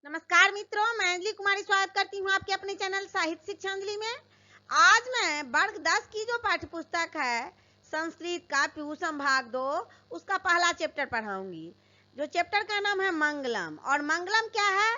नमस्कार मित्रों, मैं अंजलि कुमारी स्वागत करती हूँ आपके अपने चैनल साहित्य शिक्षा अंजलि में। आज मैं वर्ग 10 की जो पाठ्य पुस्तक है संस्कृत का प्यूषम भाग 2 उसका पहला चैप्टर पढ़ाऊंगी। जो चैप्टर का नाम है मंगलम। और मंगलम क्या है?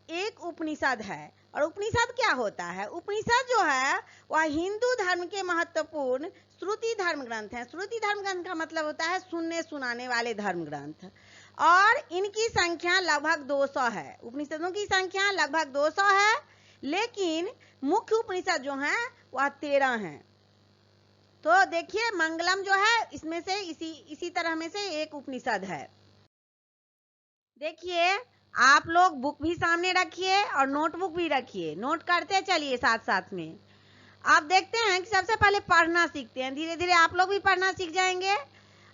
एक उपनिषद है। और उपनिषद क्या होता है? उपनिषद जो है वह हिंदू धर्म के महत्वपूर्ण श्रुति धर्म ग्रंथ है। श्रुति धर्म ग्रंथ का मतलब होता है सुनने सुनाने वाले धर्म ग्रंथ। और इनकी संख्या लगभग 200 है। उपनिषदों की संख्या लगभग 200 है, लेकिन मुख्य उपनिषद जो हैं वह 13 हैं। तो देखिए, मंगलम जो है इसमें से इसी तरह में से एक उपनिषद है। देखिए, आप लोग बुक भी सामने रखिए और नोटबुक भी रखिए, नोट करते चलिए साथ साथ में। आप देखते हैं कि सबसे पहले पढ़ना सीखते हैं। धीरे धीरे आप लोग भी पढ़ना सीख जाएंगे,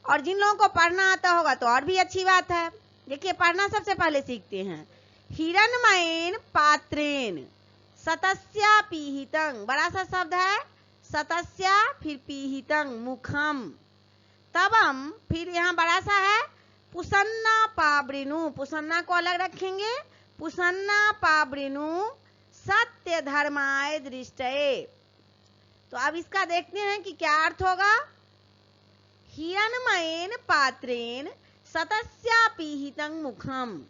और जिन लोगों को पढ़ना आता होगा तो और भी अच्छी बात है। देखिए, पढ़ना सबसे पहले सीखते हैं। हिरण्मयेन पात्रेण सतस्या पीहितं, बड़ा सा शब्द है सतस्या, फिर पीहितं मुखम, तबम, फिर यहाँ बड़ा सा है पुसन्ना पावृणु, पुसन्ना को अलग रखेंगे, पुसन्ना पावृणु सत्य धर्माय दृष्टये। तो अब इसका देखते हैं कि क्या अर्थ होगा। हिरण्मयेन पात्रेण सतस्या पीहितं मुखम,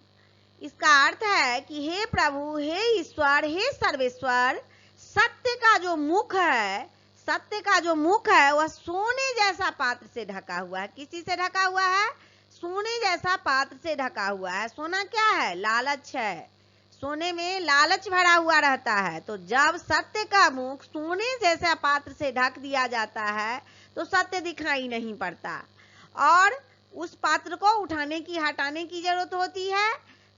इसका अर्थ है कि हे प्रभु, हे ईश्वर, हे सर्वेश्वर, सत्य का जो मुख है, सत्य का जो मुख है वह सोने जैसा पात्र से ढका हुआ है। किसी से ढका हुआ है? सोने जैसा पात्र से ढका हुआ है। सोना क्या है? लालच है। सोने में लालच भरा हुआ रहता है। तो जब सत्य का मुख सोने जैसा पात्र से ढक दिया जाता है तो सत्य दिखाई नहीं पड़ता, और उस पात्र को उठाने की, हटाने की जरूरत होती है।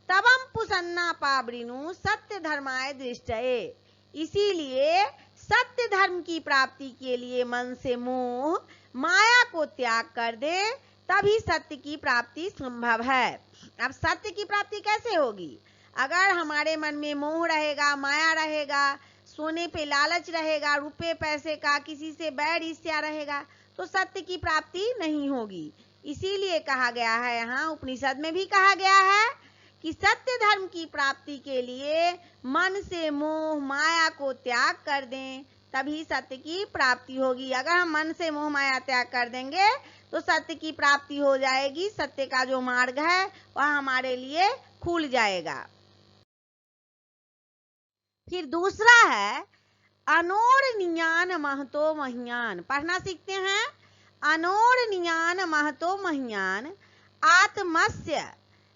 तबम पुसन्ना पावृणु सत्य धर्माय दृष्टये, इसीलिए सत्य धर्म की प्राप्ति के लिए मन से मोह माया को त्याग कर दे, तभी सत्य की प्राप्ति संभव है। अब सत्य की प्राप्ति कैसे होगी? अगर हमारे मन में मोह रहेगा, माया रहेगा, सोने पे लालच रहेगा, रुपए पैसे का, किसी से बैर ईर्ष्या रहेगा, तो सत्य की प्राप्ति नहीं होगी। इसीलिए कहा गया है, यहाँ उपनिषद में भी कहा गया है कि सत्य धर्म की प्राप्ति के लिए मन से मोह माया को त्याग कर दें, तभी सत्य की प्राप्ति होगी। अगर हम मन से मोह माया त्याग कर देंगे तो सत्य की प्राप्ति हो जाएगी। सत्य का जो मार्ग है वह हमारे लिए खुल जाएगा। फिर दूसरा है अनोरणीयान महतो मह्यान। पढ़ना सीखते हैं। अनोरणीयान महतो मह्यान आत्मस्य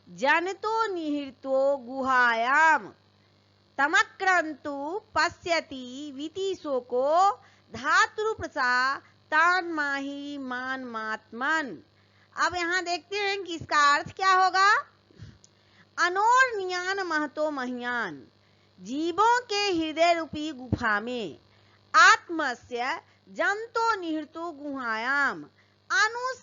जनतो निहितो गुहायाम तमक्रंतु पश्यति वितिशोको धातुप्रसा तान माही मान मात्मन। अब यहाँ देखते हैं कि इसका अर्थ क्या होगा। अनोरणीयान महतो मह्यान, जीवों के हृदय रूपी गुफा में, आत्मस्य जंतो निहितो गुहायाम, अणु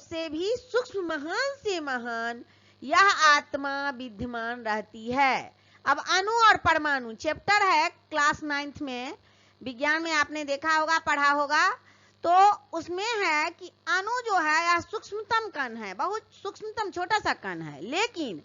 से भी सूक्ष्म महान से महान यह आत्मा विद्यमान रहती है। अब अणु और परमाणु चैप्टर है क्लास 9th में, विज्ञान में आपने देखा होगा, पढ़ा होगा। तो उसमें है कि अणु जो है यह सूक्ष्मतम कण है, बहुत सूक्ष्मतम छोटा सा कण है, लेकिन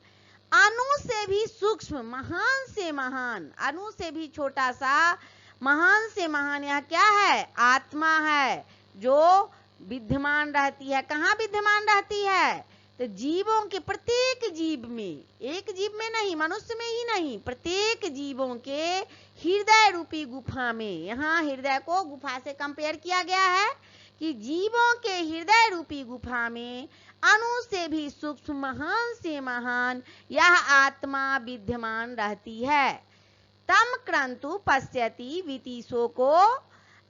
अणु से भी सूक्ष्म, महान से महान, अणु से भी छोटा सा, महान से महान यह क्या है? आत्मा है, जो विद्यमान रहती है। कहाँ विद्यमान रहती है? तो जीवों के प्रत्येक जीव में, एक जीव में नहीं, मनुष्य में ही नहीं, प्रत्येक जीवों के हृदय रूपी गुफा में। यहाँ हृदय को गुफा से कंपेयर किया गया है कि जीवों के हृदय रूपी गुफा में अणु से भी सूक्ष्म, महान से महान यह आत्मा विद्यमान रहती है। तम क्रंतु पश्यति वितिशोको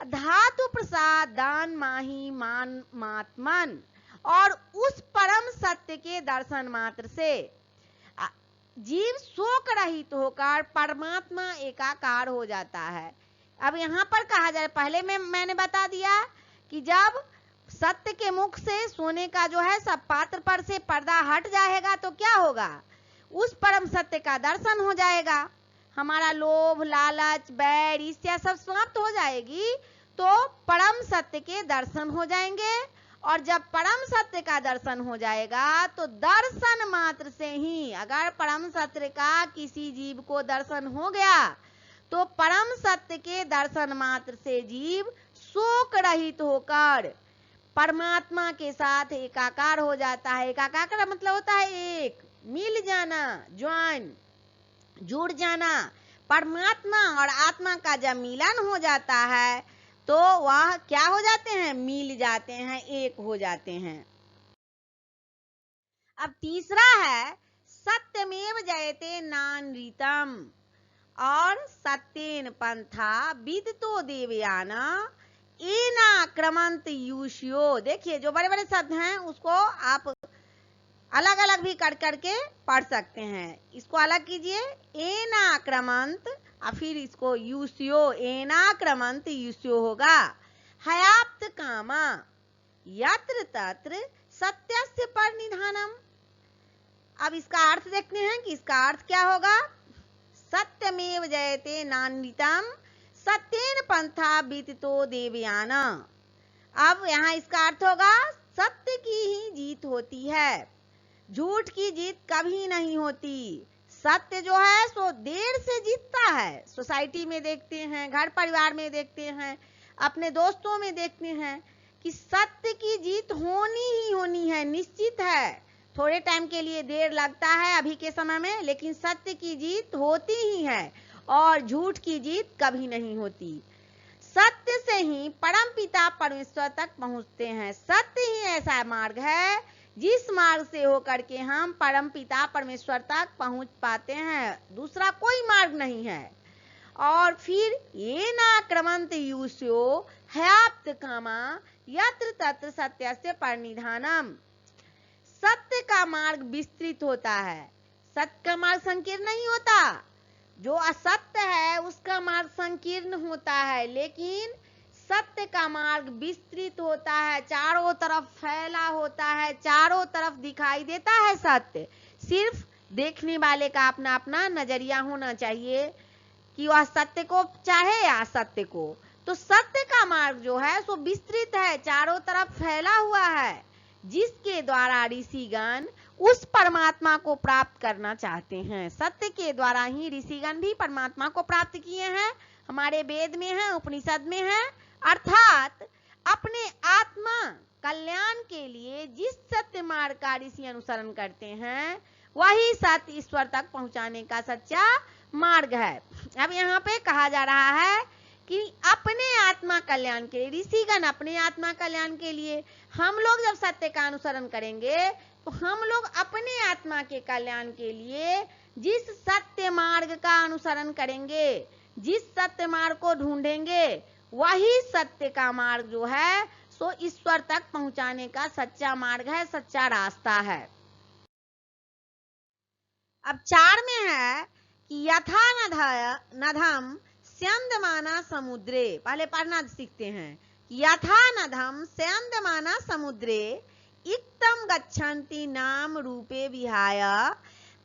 धातु प्रसाद दान माही मान मात्मन, और उस परम सत्य के दर्शन मात्र से जीव शोक रहित होकर परमात्मा एकाकार हो जाता है। अब यहाँ पर कहा जाए, पहले में मैंने बता दिया कि जब सत्य के मुख से सोने का जो है सब पात्र पर से पर्दा हट जाएगा तो क्या होगा? उस परम सत्य का दर्शन हो जाएगा। हमारा लोभ, लालच, बैर, ईर्ष्या सब समाप्त हो जाएगी, तो परम सत्य के दर्शन हो जाएंगे और जब परम सत्य का दर्शन हो जाएगा तो दर्शन मात्र से ही, अगर परम सत्य का किसी जीव को दर्शन हो गया तो परम सत्य के दर्शन मात्र से जीव शोक रहित होकर परमात्मा के साथ एकाकार हो जाता है। एकाकार का मतलब होता है एक, मिल जाना, ज्वाइन, जुड़ जाना। परमात्मा और आत्मा का जब मिलन हो जाता है तो वह क्या हो जाते हैं, मिल जाते हैं, एक हो जाते हैं। अब तीसरा है सत्यमेव जयते नानृतम और सत्येन पंथा विदतो देवयाना एना क्रमंत यूष्यो। देखिए जो बड़े बड़े शब्द हैं उसको आप अलग अलग भी कर करके पढ़ सकते हैं। इसको अलग कीजिए, एना क्रमंत, और फिर इसको यूष्यो, एना क्रमंत यूष्यो होगा। हयाप्त कामा यत्र तत्र सत्यस्य परिनिधानम। अब इसका अर्थ देखते हैं कि इसका अर्थ क्या होगा। सत्यमेव जयते नान्वितम सत्येन पंथा विदितो देवयाना। अब यहाँ इसका अर्थ होगा सत्य की ही जीत होती है, झूठ की जीत कभी नहीं होती। सत्य जो है सो देर से जीतता है। सोसाइटी में देखते हैं, घर परिवार में देखते हैं, अपने दोस्तों में देखते हैं कि सत्य की जीत होनी ही होनी है, निश्चित है। थोड़े टाइम के लिए देर लगता है अभी के समय में, लेकिन सत्य की जीत होती ही है और झूठ की जीत कभी नहीं होती। सत्य से ही परम पिता परमेश्वर तक पहुंचते हैं। सत्य ही ऐसा मार्ग है जिस मार्ग से होकर के हम परम पिता परमेश्वर तक पहुंच पाते हैं, दूसरा कोई मार्ग नहीं है। और फिर ये ना क्रमंत यूष्यो हयाप्त कामा यत्र तत्र सत्यस्य परिनिधानम। सत्य का मार्ग विस्तृत होता है, सत्य का मार्ग संकीर्ण नहीं होता। जो असत्य है उसका मार्ग संकीर्ण होता है, लेकिन सत्य का मार्ग विस्तृत होता है, चारों तरफ फैला होता है, चारों तरफ दिखाई देता है सत्य। सिर्फ देखने वाले का अपना अपना नजरिया होना चाहिए कि वह सत्य को चाहे या असत्य को। तो सत्य का मार्ग जो है सो विस्तृत है, चारों तरफ फैला हुआ है, जिसके द्वारा ऋषिगण उस परमात्मा को प्राप्त करना चाहते हैं। सत्य के द्वारा ही ऋषिगण भी परमात्मा को प्राप्त किए हैं, हमारे वेद में है, उपनिषद में है। अर्थात अपने आत्मा कल्याण के लिए जिस सत्य मार्ग का ऋषि अनुसरण करते हैं वही सत्य ईश्वर तक पहुंचाने का सच्चा मार्ग है। अब यहाँ पे कहा जा रहा है कि अपने आत्मा कल्याण के लिए, ऋषिगण अपने आत्मा कल्याण के लिए, हम लोग जब सत्य का अनुसरण करेंगे तो हम लोग अपने आत्मा के कल्याण के लिए जिस सत्य मार्ग का अनुसरण करेंगे, जिस सत्य मार्ग को ढूंढेंगे, वही सत्य का मार्ग जो है सो ईश्वर तक पहुंचाने का सच्चा मार्ग है, सच्चा रास्ता है। अब 4 में है कि यथा नधम स्यंदमाना समुद्रे। पहले पढ़ना सीखते हैं। यथा नधम स्यंदमाना समुद्रे इक्तम गच्छन्ति नाम रूपे विहाय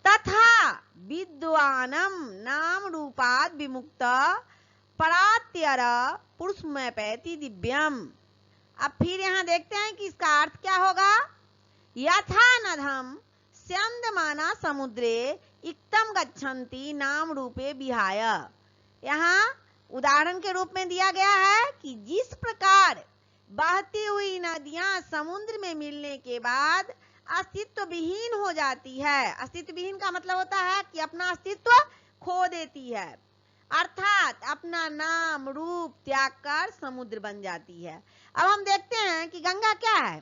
तथा विद्वानम नाम रूपाद विमुक्त परात्यर पुरुषमय पैति दिव्यम। अब फिर यहाँ देखते हैं कि इसका अर्थ क्या होगा। यथा नधम स्यंदमाना समुद्रे इक्तम गच्छन्ति नाम रूपे विहाय। यहाँ उदाहरण के रूप में दिया गया है कि जिस प्रकार बहती हुई नदियां समुद्र में मिलने के बाद अस्तित्व विहीन हो जाती है। अस्तित्व विहीन का मतलब होता है कि अपना अस्तित्व खो देती है, अर्थात अपना नाम रूप त्याग कर समुद्र बन जाती है। अब हम देखते हैं कि गंगा क्या है।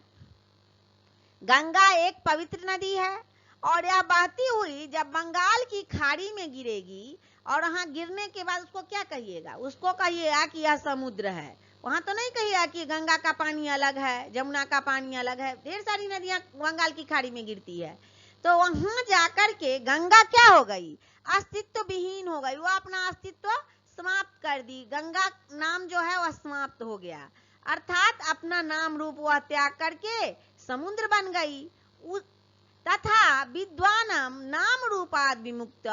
गंगा एक पवित्र नदी है और यह बहती हुई जब बंगाल की खाड़ी में गिरेगी और वहां गिरने के बाद उसको क्या कहिएगा, उसको कहिएगा कि यह समुद्र है। वहां तो नहीं कहिएगा कि गंगा का पानी अलग है, जमुना का पानी अलग है। ढेर सारी नदियां बंगाल की खाड़ी में गिरती है, तो वहां जाकर के गंगा क्या हो गई, अस्तित्व विहीन हो गई, वो अपना अस्तित्व समाप्त कर दी। गंगा नाम जो है वह समाप्त हो गया, अर्थात अपना नाम रूप वह त्याग करके समुद्र बन गई। तथा विद्वानम नाम रूपाद विमुक्त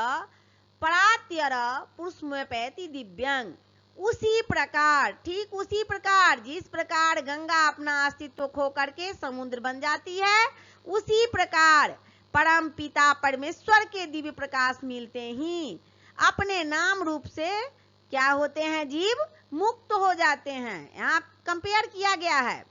परात्यर पुरुषमय पैति दिव्यंग। उसी प्रकार, ठीक उसी प्रकार जिस प्रकार गंगा अपना अस्तित्व खो करके समुद्र बन जाती है, उसी प्रकार परम पिता परमेश्वर के दिव्य प्रकाश मिलते ही अपने नाम रूप से क्या होते हैं, जीव मुक्त हो जाते हैं। यहाँ कंपेयर किया गया है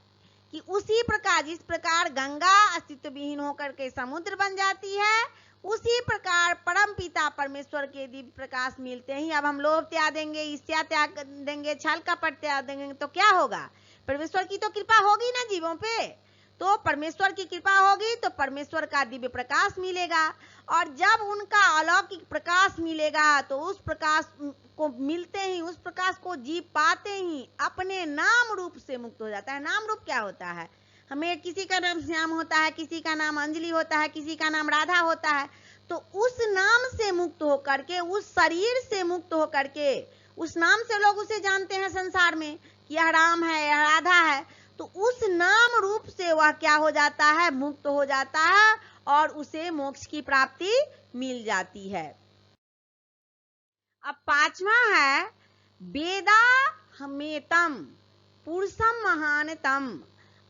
कि उसी प्रकार जिस प्रकार गंगा अस्तित्व विहीन होकर के समुद्र बन जाती है, उसी प्रकार परम पिता परमेश्वर के दिव्य प्रकाश मिलते ही अब हम लोभ त्याग देंगे, ईर्ष्या त्याग देंगे, छल कपट त्याग देंगे तो क्या होगा, परमेश्वर की तो कृपा होगी ना जीवों पे। तो परमेश्वर की कृपा होगी तो परमेश्वर का दिव्य प्रकाश मिलेगा, और जब उनका अलौकिक प्रकाश मिलेगा तो उस प्रकाश को मिलते ही, उस प्रकाश को जीव पाते ही अपने नाम रूप से मुक्त हो जाता है। नाम रूप क्या होता है, हमें किसी का नाम श्याम होता है, किसी का नाम अंजलि होता है, किसी का नाम राधा होता है, तो उस नाम से मुक्त होकर के, उस शरीर से मुक्त होकर के, उस नाम से लोग उसे जानते हैं संसार में कि यह राम है, यह राधा है, तो उस नाम रूप से वह क्या हो जाता है, मुक्त हो जाता है और उसे मोक्ष की प्राप्ति मिल जाती है। अब पांचवा है वेदाहमेतम पुरुषम महानतम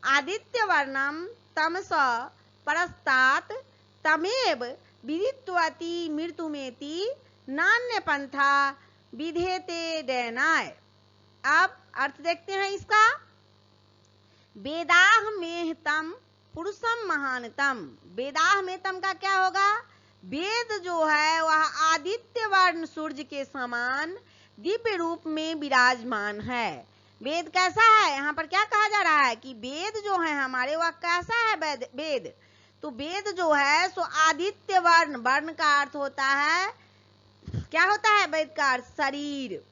आदित्य वर्णम तमस परस्तात तमेव विदित्वति मृत्युमेति नान्य पंथा विधेते डैनाय। अब अर्थ देखते हैं इसका। वेदाहमेतम पुरुषम महानतम, वेदाहमेतम का क्या होगा, वेद जो है वह आदित्य वर्ण सूर्य के समान दिव्य रूप में विराजमान है। वेद कैसा है, यहाँ पर क्या कहा जा रहा है कि वेद जो है हमारे वह कैसा है, वेद तो वेद जो है सो आदित्य वर्ण, वर्ण का अर्थ होता है, क्या होता है वेद का अर्थ, शरीर,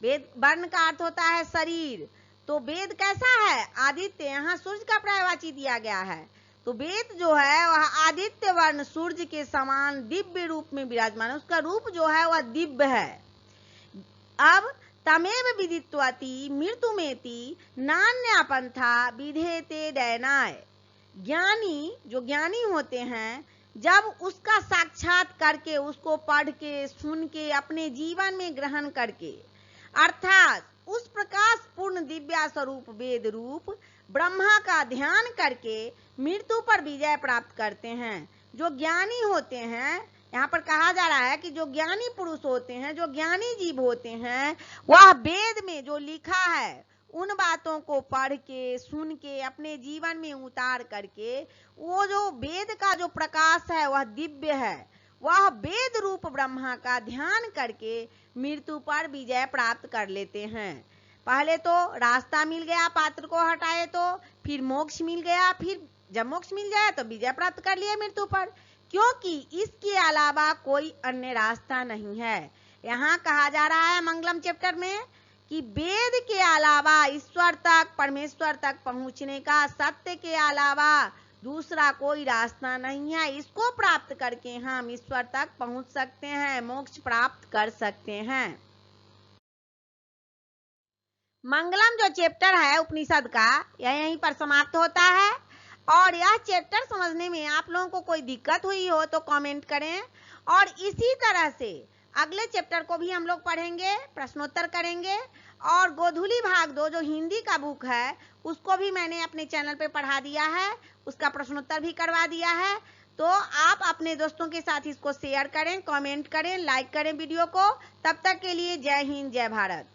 वेद वर्ण का अर्थ होता है शरीर। तो वेद कैसा है, आदित्य, यहाँ सूर्य का पर्यायवाची दिया गया है, तो वेद जो है वह आदित्य वर्ण सूर्य के समान दिव्य रूप में विराजमान है, उसका रूप जो है वह दिव्य है। अब तमेव विदित्वति मृत्युमेति नान्या पंथा विधेते डैनाय, ज्ञानी जो ज्ञानी होते हैं जब उसका साक्षात करके, उसको पढ़ के, सुन के, अपने जीवन में ग्रहण करके, अर्थात उस प्रकाश पूर्ण दिव्या स्वरूप वेद रूप ब्रह्मा का ध्यान करके मृत्यु पर विजय प्राप्त करते हैं। जो ज्ञानी होते हैं, यहाँ पर कहा जा रहा है कि जो ज्ञानी पुरुष होते हैं, जो ज्ञानी जीव होते हैं, वह वेद में जो लिखा है उन बातों को पढ़ के, सुन के, अपने जीवन में उतार करके, वो जो वेद का जो प्रकाश है वह दिव्य है, वह वेद रूप ब्रह्मा का ध्यान करके मृत्यु पर विजय प्राप्त कर लेते हैं। पहले तो रास्ता मिल गया, पात्र को हटाए तो फिर मोक्ष मिल गया, फिर जब मोक्ष मिल जाए तो विजय प्राप्त कर लिया मृत्यु पर, क्योंकि इसके अलावा कोई अन्य रास्ता नहीं है। यहाँ कहा जा रहा है मंगलम चैप्टर में कि वेद के अलावा ईश्वर तक, परमेश्वर तक पहुंचने का सत्य के अलावा दूसरा कोई रास्ता नहीं है। इसको प्राप्त करके हम ईश्वर तक पहुंच सकते हैं, मोक्ष प्राप्त कर सकते हैं। मंगलम जो चैप्टर है उपनिषद का, यह यहीं पर समाप्त होता है। और यह चैप्टर समझने में आप लोगों को कोई दिक्कत हुई हो तो कमेंट करें, और इसी तरह से अगले चैप्टर को भी हम लोग पढ़ेंगे, प्रश्नोत्तर करेंगे। और गोधूली भाग 2 जो हिंदी का बुक है उसको भी मैंने अपने चैनल पे पढ़ा दिया है, उसका प्रश्नोत्तर भी करवा दिया है। तो आप अपने दोस्तों के साथ इसको शेयर करें, कमेंट करें, लाइक करें वीडियो को। तब तक के लिए जय हिंद, जय भारत।